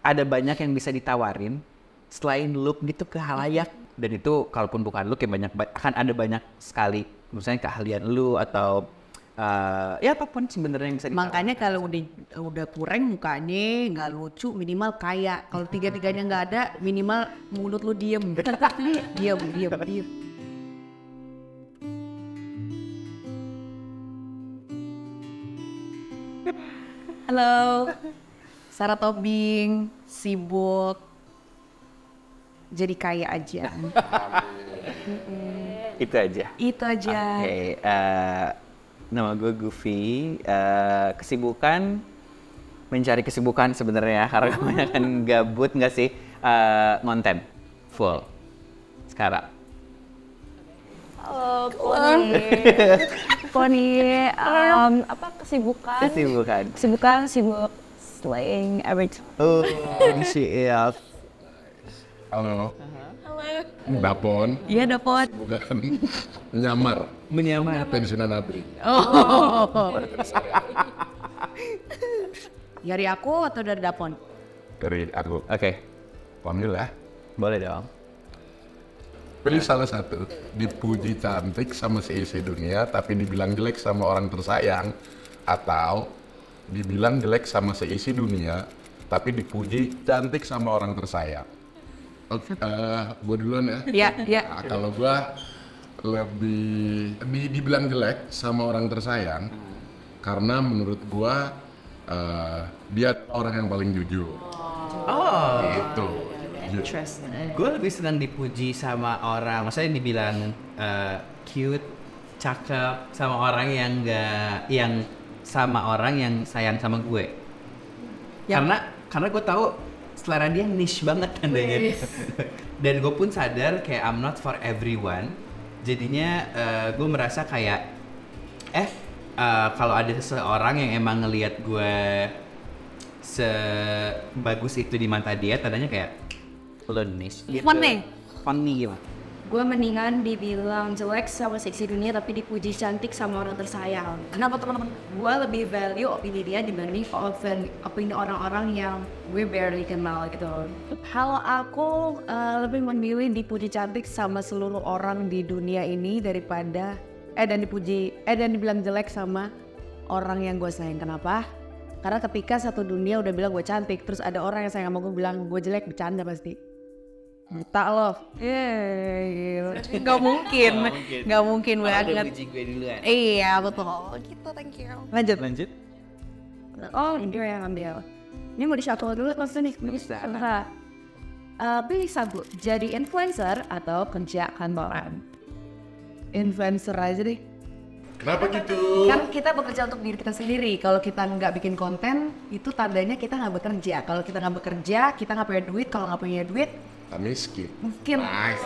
ada banyak yang bisa ditawarin selain look gitu ke halayak. Dan itu kalaupun bukan look ya akan ada banyak sekali misalnya keahlian lu atau ya apapun sebenarnya yang bisa ditawarin. Makanya kalau udah kurang mukanya nggak lucu minimal kaya. Kalau tiga-tiganya nggak ada minimal mulut lu diem. Diem. Halo, Sarah Tobing, sibuk, jadi kaya aja. Itu aja. Itu aja. Oke, nama gue Goofy. Kesibukan, mencari kesibukan sebenarnya karena kebanyakan gabut nggak sih, ngonten full sekarang. Pony, apa kesibukan? Sibuk slaying every time. Oh, siap. Halo. Dapon. Iya dapat. Bukan menyamar pensiunan ABRI. Oh. Dari aku atau dari Dapon? Dari aku. Oke, Alhamdulillah. boleh dong. Pilih salah satu. Dipuji cantik sama seisi dunia tapi dibilang jelek sama orang tersayang, atau dibilang jelek sama seisi dunia tapi dipuji cantik sama orang tersayang. Oke, gue duluan ya. Iya. Nah, kalau gue lebih dibilang jelek sama orang tersayang karena menurut gue dia orang yang paling jujur. Oh, Gitu. gue lebih senang dipuji sama orang, maksudnya dibilang cute, cakep sama orang yang sama orang yang sayang sama gue. Karena gue tahu selera dia niche banget tandanya. Dan gue pun sadar kayak I'm not for everyone. Jadinya gue merasa kayak kalau ada seseorang yang emang ngelihat gue sebagus itu di mata dia, tandanya kayak lo niche gitu. Funny gitu. Gue mendingan dibilang jelek sama seksi dunia tapi dipuji cantik sama orang tersayang. Kenapa teman-teman? Gue lebih value opini dia dibanding opini orang-orang yang gue barely kenal gitu. Kalau aku lebih memilih dipuji cantik sama seluruh orang di dunia ini daripada dan dibilang jelek sama orang yang gue sayang. Kenapa? Karena ketika satu dunia udah bilang gue cantik, terus ada orang yang sayang sama gue bilang gue jelek, bercanda pasti. Buta loh, nggak mungkin banget. Puji gue duluan. Iya betul. Gitu, thank you. Lanjut. Oh, dia yang ambil. Ini mau di-shuffle dulu maksudnya nih. Bisa. Pilih satu, jadi influencer atau kerja kantoran. Influencer aja deh. Kenapa gitu? Kan kita bekerja untuk diri kita sendiri. Kalau kita nggak bikin konten, itu tandanya kita nggak bekerja. Kalau kita nggak bekerja, kita nggak punya duit. Kalau nggak punya duit, Miskin. mungkin. Nice.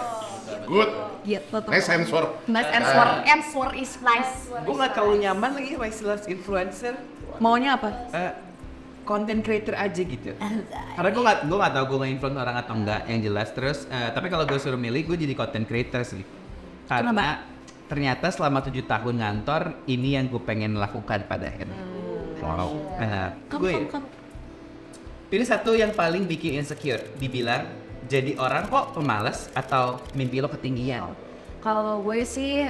Good. Gitu tuh. Nice answer. Nice answer. Answer is nice. Gue nggak terlalu nyaman lagi sama istilah influencer. Maunya apa? Content creator aja gitu. Karena gue nggak tahu gue nge-influence orang atau enggak yang jelas. Terus tapi kalau gue suruh milih, gue jadi content creator sih. Karena ternyata selama 7 tahun ngantor, ini yang gue pengen lakukan pada akhirnya. Wow. Gue pilih satu yang paling bikin insecure. Dibilang jadi orang kok pemalas atau mimpi lo ketinggian. Kalau gue sih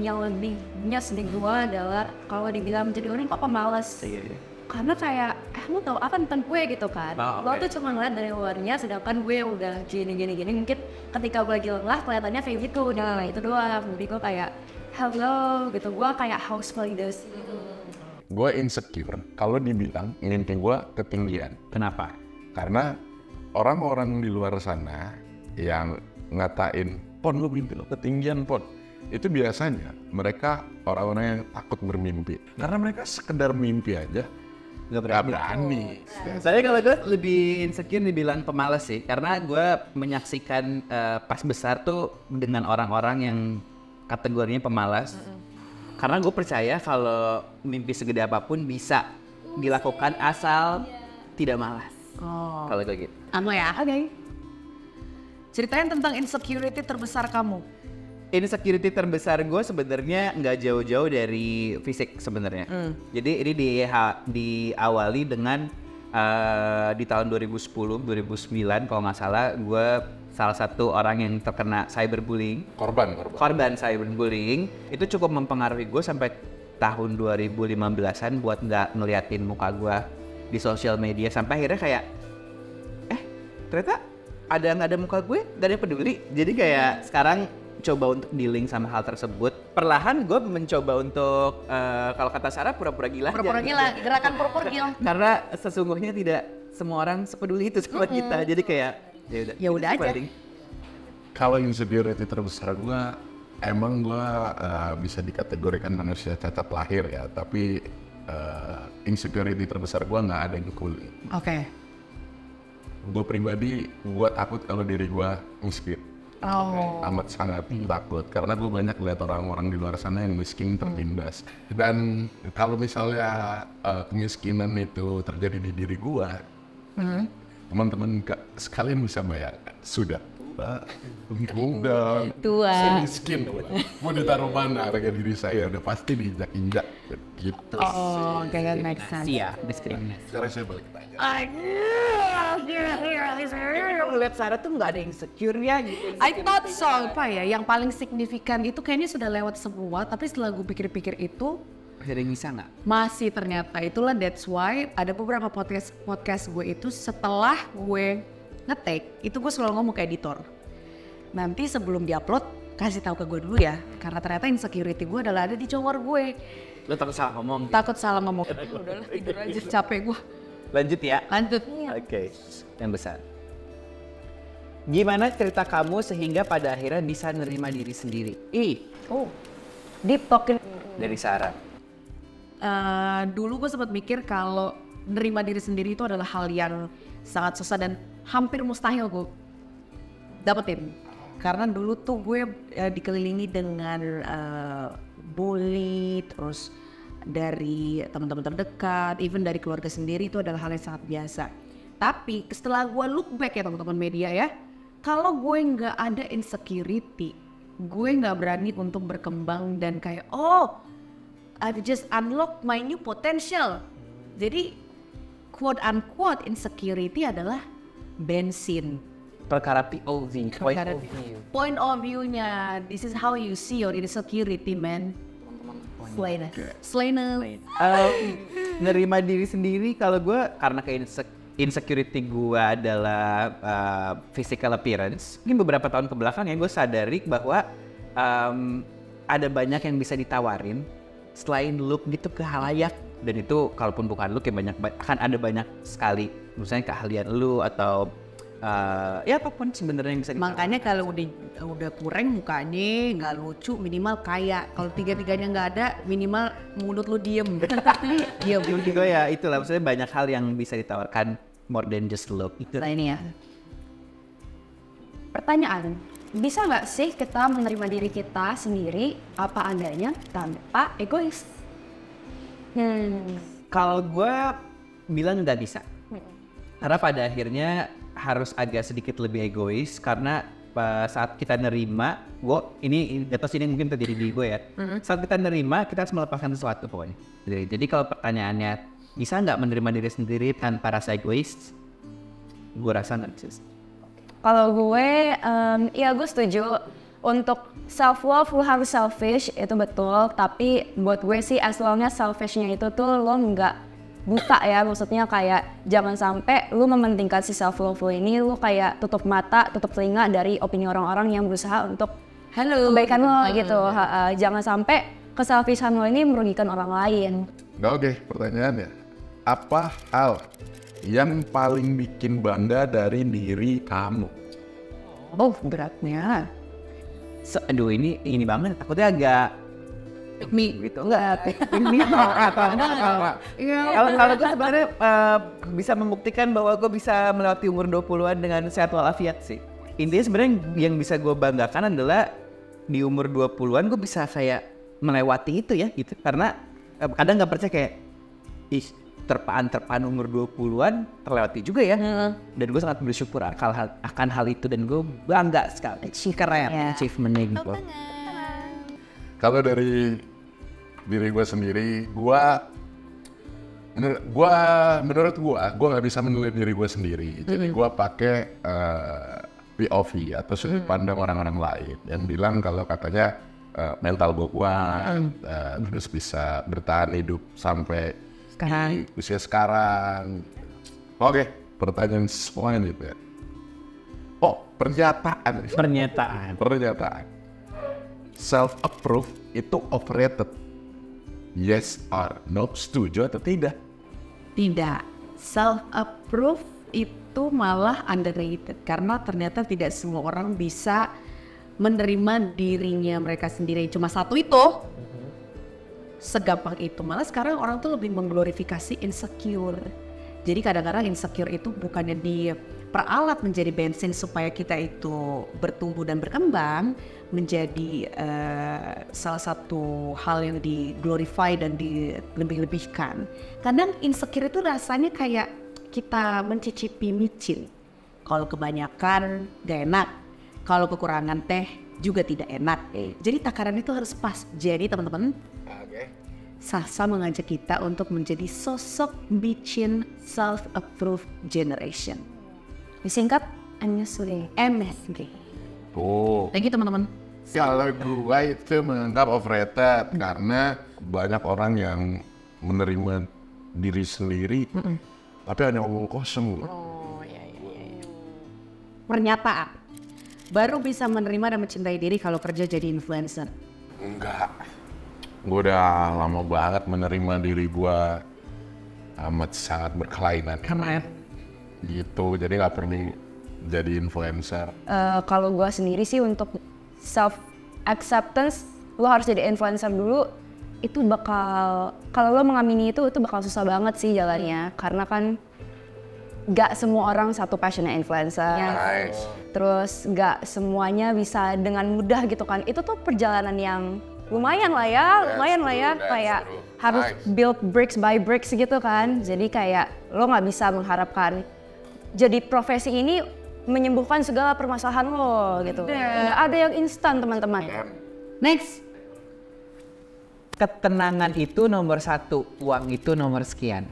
yang lebih nyes di gue adalah kalau dibilang menjadi orang kok pemalas. Iya. Karena kayak, lo tau apa tentang gue gitu kan. Lo tuh cuma ngeliat dari luarnya, sedangkan gue udah gini. Mungkin ketika gue lagi lelah, kelihatannya kayak gitu. Nah itu doang. Jadi gue kayak, hello gitu. Gue kayak house validasi gitu. Gue insecure kalau dibilang mimpi gue ketinggian. Kenapa? Karena orang-orang di luar sana yang ngatain, Pon lu mimpi lo ketinggian Pon. Itu biasanya mereka orang-orang yang takut bermimpi. Karena mereka sekedar mimpi aja. Gak berani. Saya kalau gue lebih insecure dibilang pemalas sih. Karena gue menyaksikan pas besar tuh dengan orang-orang yang kategorinya pemalas. Karena gue percaya kalau mimpi segede apapun bisa dilakukan asal tidak malas. Oh. Kalau gue gitu. Anu ya. Oke. Ceritain tentang insecurity terbesar kamu. Insecurity terbesar gue sebenarnya nggak jauh-jauh dari fisik sebenarnya. Jadi ini diawali dengan di tahun 2010, 2009 kalau nggak salah, gue salah satu orang yang terkena cyberbullying. Korban cyberbullying. Itu cukup mempengaruhi gue sampai tahun 2015-an buat nggak ngeliatin muka gue di sosial media. Sampai akhirnya kayak, ternyata nggak ada muka gue, gak ada yang peduli. Jadi kayak sekarang coba untuk dealing sama hal tersebut. Perlahan gue mencoba untuk kalau kata Sarah pura-pura gila. Pura-pura gila, gerakan pura-pura gila. Karena sesungguhnya tidak semua orang sepeduli itu sama kita. Jadi kayak ya udah aja. Kalau insecurity terbesar gue, emang gue bisa dikategorikan manusia cacat lahir ya. Tapi insecurity terbesar gue nggak ada yang cool. Oke. Gue pribadi, gue takut kalau diri gue miskin. Amat sangat takut karena gue banyak lihat orang-orang di luar sana yang miskin tertindas. Dan kalau misalnya kemiskinan itu terjadi di diri gue, teman-teman sekalian bisa bayangkan, sudah tua miskin, mau ditaruh mana harga diri saya, udah pasti diinjak-injak gitu. Kayak make sense. Iya, diskriminasi. Sekarang saya balik tanya. Lihat Sarah tuh nggak ada insecure ya gitu. I thought so. Apa ya, yang paling signifikan itu kayaknya sudah lewat semua, tapi setelah gue pikir-pikir itu Ada yang bisa nggak? masih ternyata. Itulah that's why ada beberapa podcast gue itu setelah gue nge-take, itu gue selalu ngomong ke editor. Nanti sebelum diupload, kasih tahu ke gue dulu ya. Karena ternyata insecurity gue adalah ada di cowok gue. Lo takut salah ngomong? Takut salah ngomong. Udahlah, tidur aja, capek gue. Lanjut ya. Lanjut. Oke, yang besar. Gimana cerita kamu sehingga pada akhirnya bisa nerima diri sendiri? Deep talking. Dari Sarah. Dulu gue sempat mikir kalau nerima diri sendiri itu adalah hal yang sangat susah dan hampir mustahil gue dapetin. Karena dulu tuh gue dikelilingi dengan bully, terus dari teman-teman terdekat, even dari keluarga sendiri, itu adalah hal yang sangat biasa. Tapi setelah gue look back ya teman-teman media ya, kalau gue nggak ada insecurity, gue nggak berani untuk berkembang dan kayak I've just unlocked my new potential. Jadi quote unquote insecurity adalah bensin. Perkara POV, Point of view-nya, this is how you see your insecurity, man. Slainer. Nerima diri sendiri kalau gue karena insecurity gue adalah physical appearance. Mungkin beberapa tahun kebelakang ya gue sadari bahwa ada banyak yang bisa ditawarin selain look gitu ke halayak. Dan itu kalaupun bukan look ya akan ada banyak sekali misalnya keahlian lu atau ya apapun sebenarnya yang bisa ditawarin. Makanya kalau udah kurang mukanya, nggak lucu, minimal kaya. Kalau tiga-tiganya nggak ada, minimal mulut lu diem. Diem. Juga ya itulah maksudnya banyak hal yang bisa ditawarkan more than just look. Nah ini ya. Pertanyaan, bisa nggak sih kita menerima diri kita sendiri apa adanya tanpa egois? Kalau gue bilang nggak bisa. Karena pada akhirnya harus agak sedikit lebih egois karena saat kita nerima, ini atas ini mungkin terjadi di gue ya. Saat kita nerima, kita harus melepaskan sesuatu pokoknya. Jadi kalau pertanyaannya bisa nggak menerima diri sendiri tanpa rasa egois? Gue rasa nggak bisa. Kalau gue, ya gue setuju. Untuk self love lu harus selfish, itu betul. Tapi buat gue sih as long as selfishnya itu tuh lo nggak buta ya, maksudnya kayak jangan sampai lu mementingkan si self love lu ini, lu kayak tutup mata, tutup telinga dari opini orang-orang yang berusaha untuk kebaikan lo gitu. Jangan sampai keselfishan lo ini merugikan orang lain. Oke, pertanyaannya, apa hal yang paling bikin bangga dari diri kamu? Beratnya. Aduh ini banget, takutnya agak Me gitu enggak. Kalau gue sebenarnya bisa membuktikan bahwa gue bisa melewati umur 20-an dengan sehat walafiat sih. Intinya sebenarnya yang bisa gue banggakan adalah di umur 20-an gue bisa kayak melewati itu ya gitu. Karena kadang nggak percaya kayak terpaan umur 20-an terlewati juga ya. Dan gue sangat bersyukur akan hal itu dan gue bangga sekali. Keren. Achievementnya gitu. Kalau dari diri gue sendiri, gue menurut gua nggak bisa menilai diri gua sendiri. Jadi gua pakai POV atau sudut pandang orang-orang lain yang bilang kalau katanya mental gua kuat, terus bisa bertahan hidup sampai Sekarang. usia sekarang. Oke, pertanyaan selanjutnya. Pernyataan. Self-approve itu overrated. Yes or no? Setuju atau tidak? Tidak. Self-approve itu malah underrated. Karena ternyata tidak semua orang bisa menerima dirinya mereka sendiri. Cuma satu itu. Segampang itu. Malah sekarang orang tuh lebih mengglorifikasi insecure. Jadi kadang-kadang insecure itu bukannya diperalat menjadi bensin supaya kita itu bertumbuh dan berkembang, menjadi salah satu hal yang diglorify dan dilebih-lebihkan. Kadang insecure itu rasanya kayak kita mencicipi micin. Kalau kebanyakan gak enak, kalau kekurangan teh juga tidak enak. Jadi takaran itu harus pas. Jadi teman-teman, Sasa mengajak kita untuk menjadi sosok micin self-approved generation. Disingkat MSG. MSG. Tuh. Thank you teman-teman. Kalau gua itu menganggap overrated karena banyak orang yang menerima diri sendiri, tapi hanya omong kosong. Pernyataan. Baru bisa menerima dan mencintai diri kalau kerja jadi influencer. Enggak. Gue udah lama banget menerima diri gue amat sangat berkelainan. Keren. Gitu, jadi nggak perlu jadi influencer. Kalau gue sendiri sih untuk self acceptance, lo harus jadi influencer dulu. Itu bakal, kalau lo mengamini itu bakal susah banget sih jalannya, karena kan gak semua orang satu passionnya influencer. Nice. Terus gak semuanya bisa dengan mudah gitu kan. Itu tuh perjalanan yang lumayan lah ya, kayak harus build bricks by bricks gitu kan. Jadi kayak lo nggak bisa mengharapkan jadi profesi ini menyembuhkan segala permasalahan lo gitu. Nggak ada yang instan teman-teman. Next. Ketenangan itu nomor 1, uang itu nomor sekian.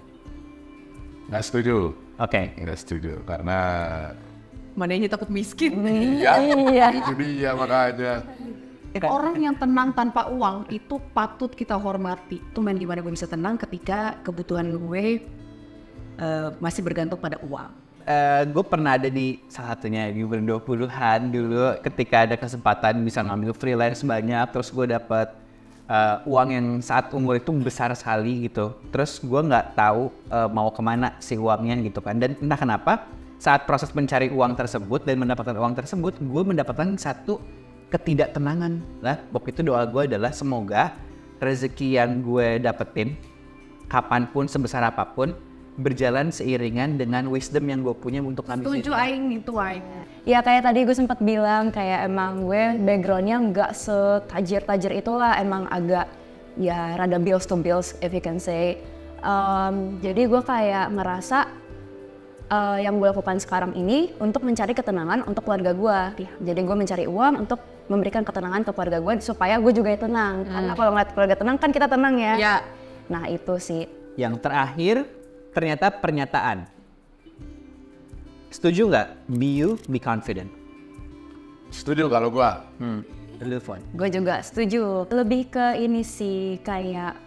Nggak setuju. Oke. Nggak setuju karena Mananya takut miskin. Iya. itu dia makanya. Orang yang tenang tanpa uang itu patut kita hormati. Itu main gimana gue bisa tenang ketika kebutuhan gue masih bergantung pada uang. Gue pernah ada di salah satunya di umur 20-an dulu ketika ada kesempatan bisa ngambil freelance banyak, terus gue dapat uang yang saat umur itu besar sekali gitu. Terus gue nggak tahu mau kemana si uangnya gitu kan. Dan entah kenapa saat proses mencari uang tersebut dan mendapatkan uang tersebut, gue mendapatkan satu ketidaktenangan lah. Waktu itu doa gue adalah semoga rezeki yang gue dapetin kapanpun sebesar apapun berjalan seiringan dengan wisdom yang gue punya untuk ngambil. Setuju aing itu aing. Ya kayak tadi gue sempat bilang kayak emang gue backgroundnya nggak setajir-tajir itulah, emang agak ya rada bills to bills if you can say. Jadi gue kayak ngerasa yang gue lakukan sekarang ini untuk mencari ketenangan untuk keluarga gue. Jadi gue mencari uang untuk memberikan ketenangan ke keluarga gue supaya gue juga tenang. Karena kalau ngeliat keluarga tenang kan kita tenang ya. Ya. Nah itu sih. Yang terakhir ternyata pernyataan. Setuju nggak? Be you, be confident. Setuju kalau gua. Telepon. Gue juga setuju. Lebih ke ini sih kayak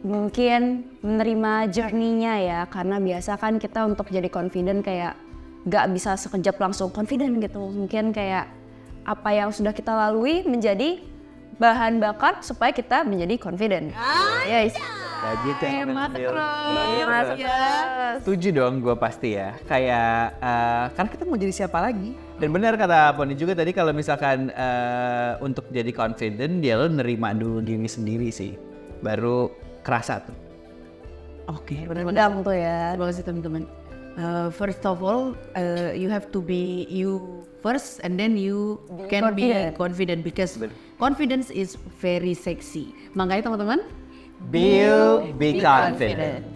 mungkin menerima journey-nya ya, karena biasa kan kita untuk jadi confident kayak gak bisa sekejap langsung confident gitu. Mungkin kayak apa yang sudah kita lalui menjadi bahan bakar supaya kita menjadi confident. Yes. Gitu ya. Hemat Ya. Setuju dong gue pasti ya. Kayak karena kita mau jadi siapa lagi. Dan benar kata Poni juga tadi kalau misalkan untuk jadi confident dia lo nerima dulu diri sendiri sih. Baru kerasa tuh. Oke, benar-benar. Udah tuh ya. Terima kasih teman-teman. First of all, you have to be you first, and then you can be confident because confidence is very sexy. Makanya teman-teman, Be you, be confident.